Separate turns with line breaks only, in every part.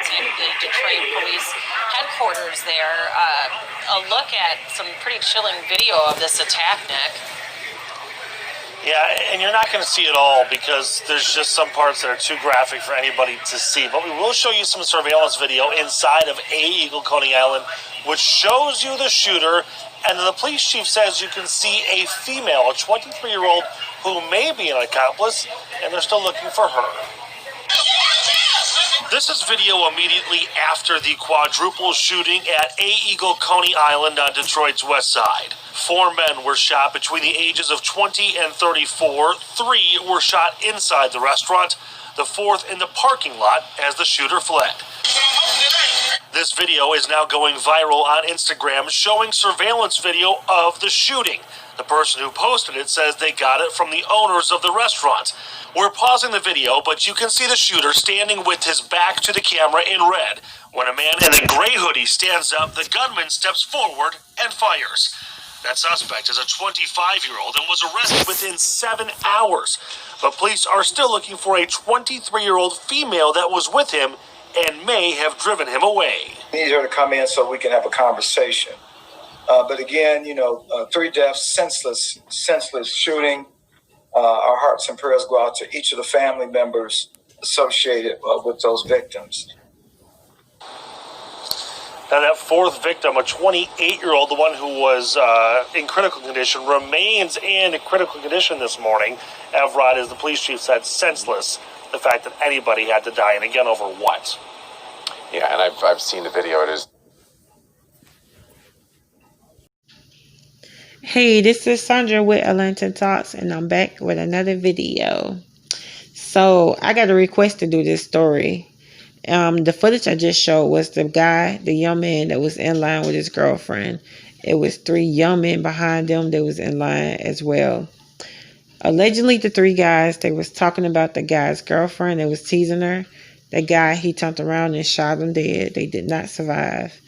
in the Detroit police headquarters there. A look at some pretty chilling video of this attack, Nick.
Yeah, and you're not going to see it all because there's just some parts that are too graphic for anybody to see. But we will show you some surveillance video inside of Coney Island, which shows you the shooter. And then the police chief says you can see a female, a 23-year-old, who may be an accomplice, and they're still looking for her. This is video immediately after the quadruple shooting at Coney Island on Detroit's west side. 4 men were shot between the ages of 20 and 34. 3 were shot inside the restaurant. The 4th in the parking lot as the shooter fled. This video is now going viral on Instagram, showing surveillance video of the shooting. The person who posted it says they got it from the owners of the restaurant. We're pausing the video, but you can see the shooter standing with his back to the camera in red. When a man in a gray hoodie stands up, the gunman steps forward and fires. That suspect is a 25-year-old and was arrested within 7 hours. But police are still looking for a 23-year-old female that was with him and may have driven him away.
We need her to come in so we can have a conversation. But again, 3 deaths, senseless shooting. Our hearts and prayers go out to each of the family members associated with those victims.
Now that 4th victim, a 28-year-old, the one who was in critical condition, remains in critical condition this morning. Evrod, as the police chief said, senseless. The fact that anybody had to die, and again, over what?
Yeah, and I've seen the video. It is.
Hey, this is Sandra with Atlanta Talks, and I'm back with another video. So I got a request to do this story. The footage I just showed was the young man that was in line with his girlfriend. It was 3 young men behind them that was in line as well. Allegedly, the 3 guys, they was talking about the guy's girlfriend that was teasing her. The guy, he turned around and shot them dead. They did not survive.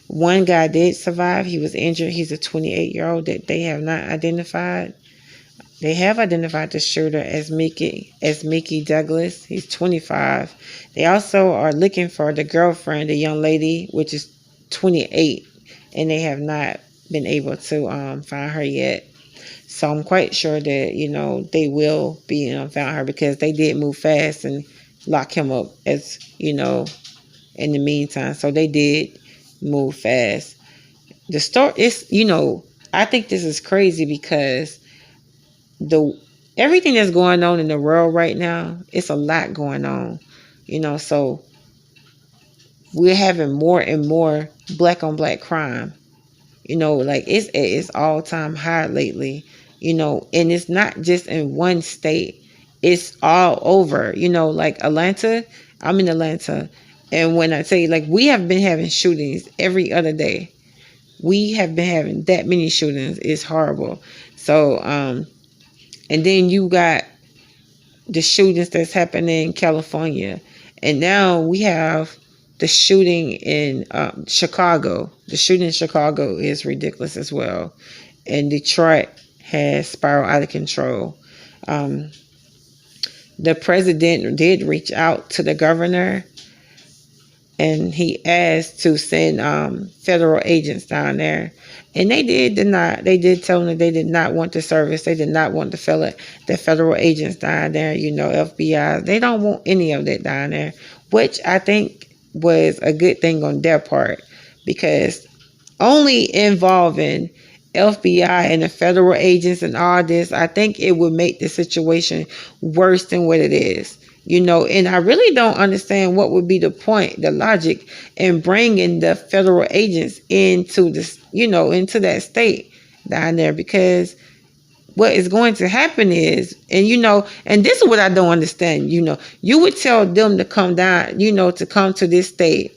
One guy did survive. He was injured. He's a 28-year-old that they have not identified. They have identified the shooter as Mickey Douglas. He's 25. They also are looking for the girlfriend, the young lady, which is 28, and they have not been able to find her yet. So I'm quite sure that, they will be found her because they did move fast and lock him up as, in the meantime. So they did move fast. The story is, I think this is crazy because everything that's going on in the world right now, it's a lot going on, so we're having more and more black on black crime, it's at its all-time high lately, and it's not just in one state, it's all over, like Atlanta. I'm in Atlanta, and when I say, we have been having shootings every other day. We have been having that many shootings. It's horrible. So and then you got the shootings that's happening in California. And now we have the shooting in Chicago. The shooting in Chicago is ridiculous as well. And Detroit has spiraled out of control. The president did reach out to the governor, and he asked to send federal agents down there. And they did deny. They did tell them that they did not want the service. They did not want the federal agents down there, FBI. They don't want any of that down there, which I think was a good thing on their part, because only involving FBI and the federal agents and all this, I think it would make the situation worse than what it is. And I really don't understand what would be the point, the logic in bringing the federal agents into this, into that state down there, because what is going to happen is, and this is what I don't understand, you would tell them to come down, to come to this state,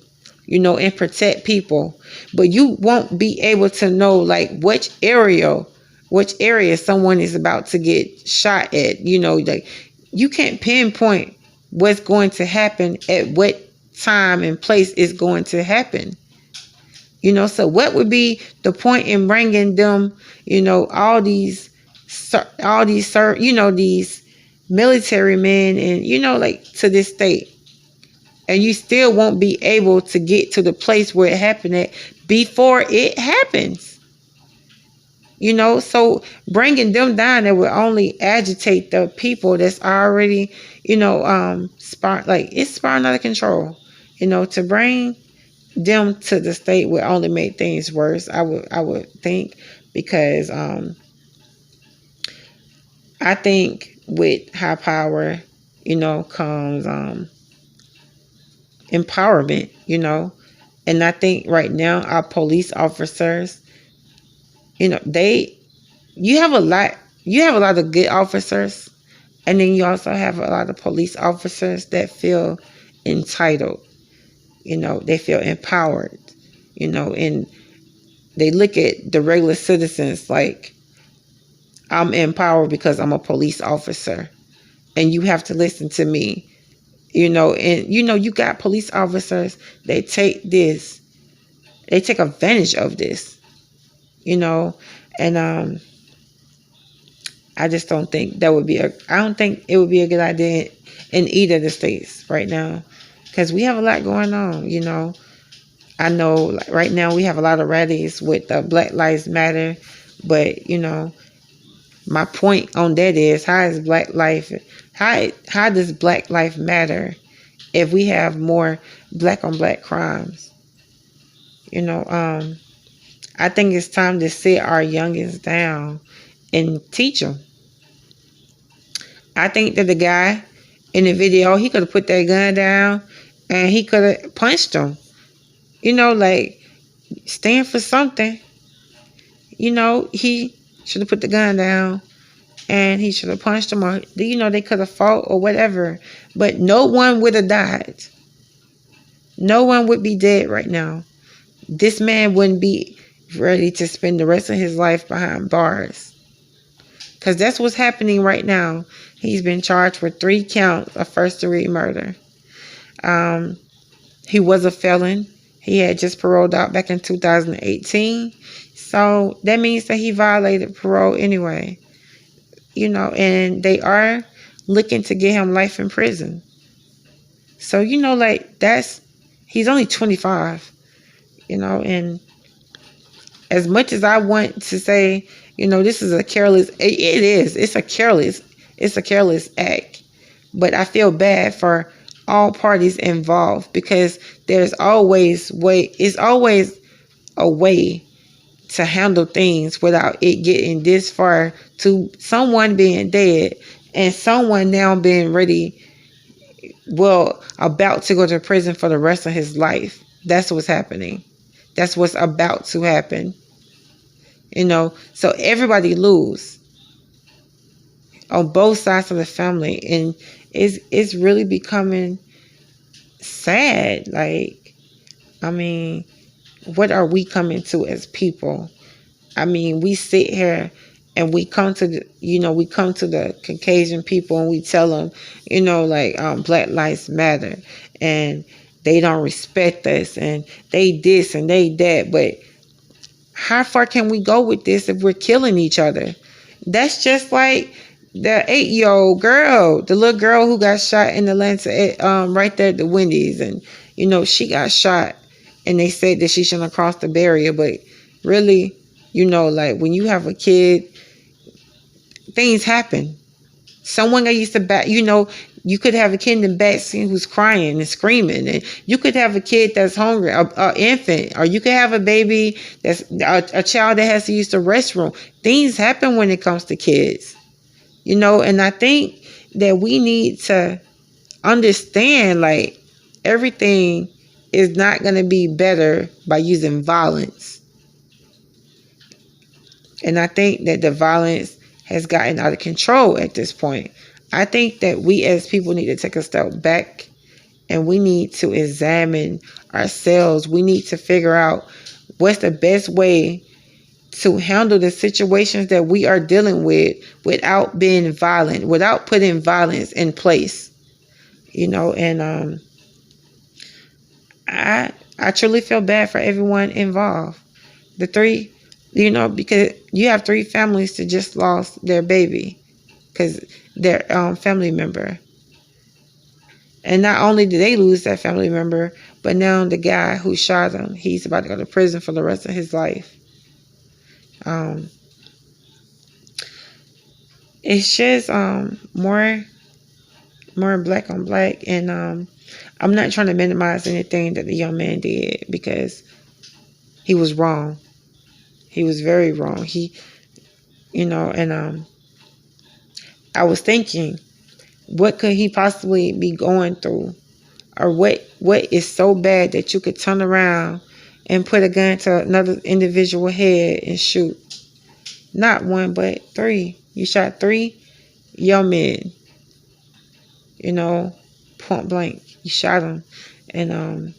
and protect people, but you won't be able to know which area someone is about to get shot at, you can't pinpoint what's going to happen at what time and place is going to happen. So what would be the point in bringing them, all these military men and, to this state? and you still won't be able to get to the place where it happened at before it happens. So bringing them down, that will only agitate the people that's already, it's spiraling out of control. To bring them to the state would only make things worse. I would think, because I think with high power, comes empowerment. And I think right now our police officers, you have a lot of good officers, and then you also have a lot of police officers that feel entitled. They feel empowered. And they look at the regular citizens like, I'm empowered because I'm a police officer, and you have to listen to me. And you got police officers, they take advantage of this. And I just don't think I don't think it would be a good idea in either of the states right now, because we have a lot going on. I know, like, right now we have a lot of rallies with Black Lives Matter, but my point on that is, how does Black life matter if we have more black on black crimes? I think it's time to sit our youngins down and teach them. I think that the guy in the video, he could have put that gun down and he could have punched him. Like, stand for something. He should have put the gun down and he should have punched him, or they could have fought or whatever. But no one would have died. No one would be dead right now. This man wouldn't be ready to spend the rest of his life behind bars, because that's what's happening right now. He's been charged with 3 counts of first-degree murder. He was a felon. He had just paroled out back in 2018. So that means that he violated parole anyway. And they are looking to get him life in prison. So, he's only 25, and as much as I want to say, this is it's a careless act. But I feel bad for all parties involved, because it's always a way to handle things without it getting this far, to someone being dead and someone now being about to go to prison for the rest of his life. That's what's happening. That's what's about to happen. So everybody lose on both sides of the family, and it's really becoming sad. Like, what are we coming to as people? We sit here and we come to the Caucasian people and we tell them, Black Lives Matter, and they don't respect us, and they this and they that. But how far can we go with this if we're killing each other? That's just like the 8-year-old girl, the little girl who got shot in Atlanta, right there at the Wendy's, and she got shot, and they said that she shouldn't have crossed the barrier. But really, when you have a kid, things happen. Someone that used to back, you could have a kid in the backseat who's crying and screaming, and you could have a kid that's hungry, an infant, or you could have a baby that's a child that has to use the restroom. Things happen when it comes to kids, and I think that we need to understand, like, everything is not going to be better by using violence. And I think that the violence has gotten out of control at this point. I think that we as people need to take a step back, and we need to examine ourselves. We need to figure out what's the best way to handle the situations that we are dealing with without being violent, without putting violence in place. And I truly feel bad for everyone involved. The 3, because you have 3 families that just lost their baby because their family member. And not only did they lose that family member, but now the guy who shot him, he's about to go to prison for the rest of his life. It's just more black on black, and I'm not trying to minimize anything that the young man did, because he was wrong. He was very wrong. And I was thinking, what could he possibly be going through, or what is so bad that you could turn around and put a gun to another individual head and shoot? Not one, but three. You shot three young men, point blank. You shot them. And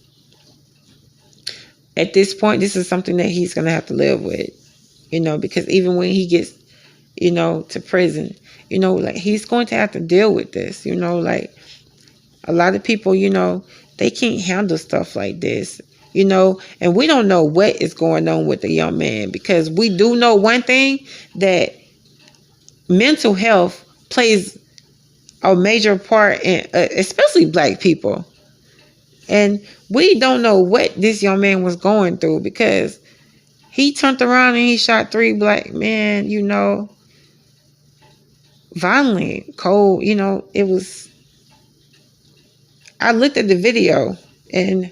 at this point, this is something that he's going to have to live with, because even when he gets, to prison, like, he's going to have to deal with this, like, a lot of people, they can't handle stuff like this, and we don't know what is going on with the young man, because we do know one thing, that mental health plays a major part in, especially black people. And we don't know what this young man was going through, because he turned around and he shot three black men, violently, cold. It was, I looked at the video and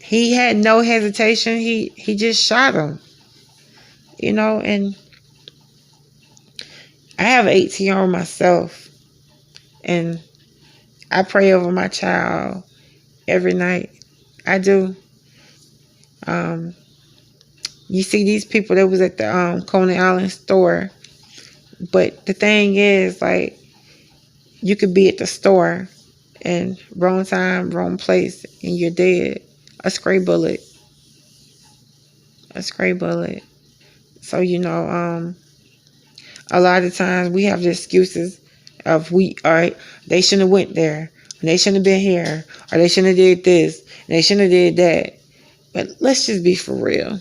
he had no hesitation. He just shot him, and I have an 18-year-old myself, and I pray over my child every night. I do. You see these people that was at the Coney Island store, but the thing is, like, you could be at the store and wrong time, wrong place, and you're dead. A stray bullet. A stray bullet. So, a lot of times we have the excuses of they shouldn't have went there, and they shouldn't have been here, or they shouldn't have did this, and they shouldn't have did that. But let's just be for real.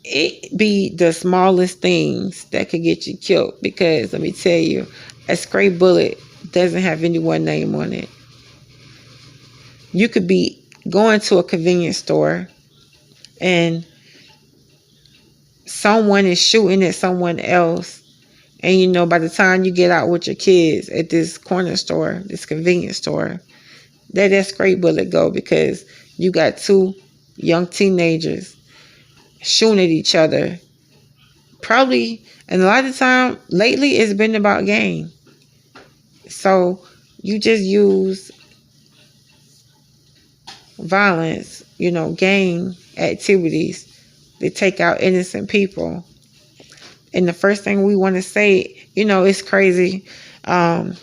It be the smallest things that could get you killed, because let me tell you, a stray bullet doesn't have anyone's name on it. You could be going to a convenience store and someone is shooting at someone else, and by the time you get out with your kids at this corner store, this convenience store, that stray bullet go, because you got two young teenagers shooting at each other. Probably, and a lot of time lately, it's been about game. So you just use violence, gang activities to take out innocent people. And the first thing we want to say, it's crazy. I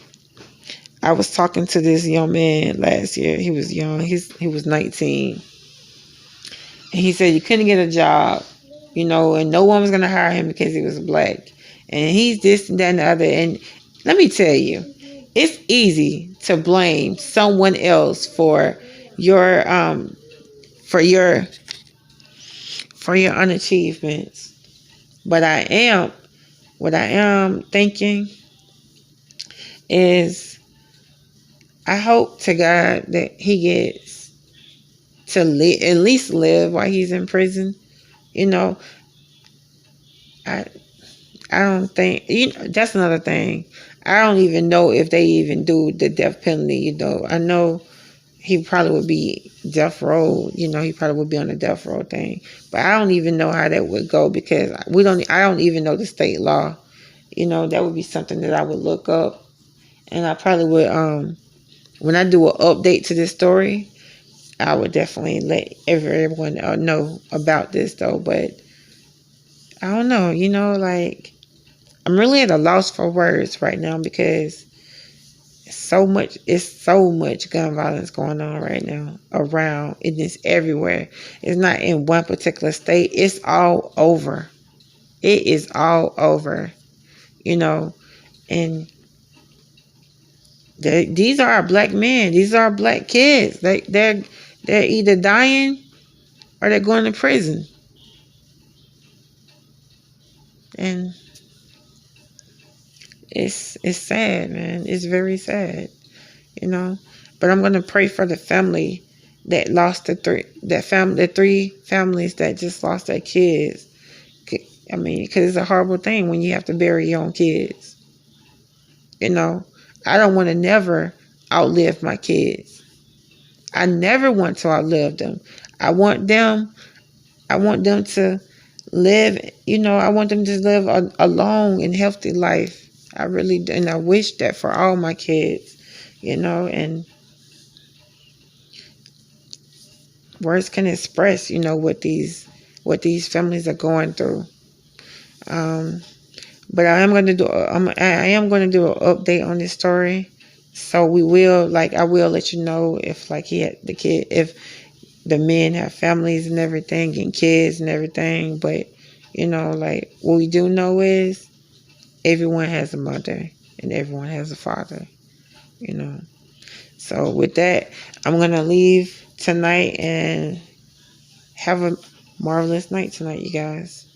was talking to this young man last year. He was young. He was 19. And he said he couldn't get a job, and no one was going to hire him because he was black. And he's this and that and the other. And let me tell you, it's easy to blame someone else for your unachievements. But what I am thinking is, I hope to God that he gets to at least live while he's in prison. I don't think, that's another thing. I don't even know if they even do the death penalty. I know he probably would be death row. He probably would be on the death row thing. But I don't even know how that would go, because I don't even know the state law. That would be something that I would look up, and I probably would. When I do an update to this story, I would definitely let everyone know about this, though. But I don't know, like, I'm really at a loss for words right now, because it's so much gun violence going on right now around. It is everywhere. It's not in one particular state. It's all over. It is all over, and these are our black men. These are our black kids. They're either dying or they're going to prison. And it's sad, man. It's very sad, you know. But I'm gonna pray for the family that lost the three families that just lost their kids. I mean, because it's a horrible thing when you have to bury your own kids. You know, I don't want to never outlive my kids. I never want to outlive them. I want them. I want them to live. You know, I want them to live a long and healthy life. I really do, and I wish that for all my kids. You know, and words can express. You know what these families are going through. But I am going to do. I am going to do an update on this story. So we will, like, I will let you know if, like, he had the kid, if the men have families and everything and kids and everything. But, you know, like, what we do know is everyone has a mother and everyone has a father, you know. So with that, I'm going to leave tonight and have a marvelous night tonight, you guys.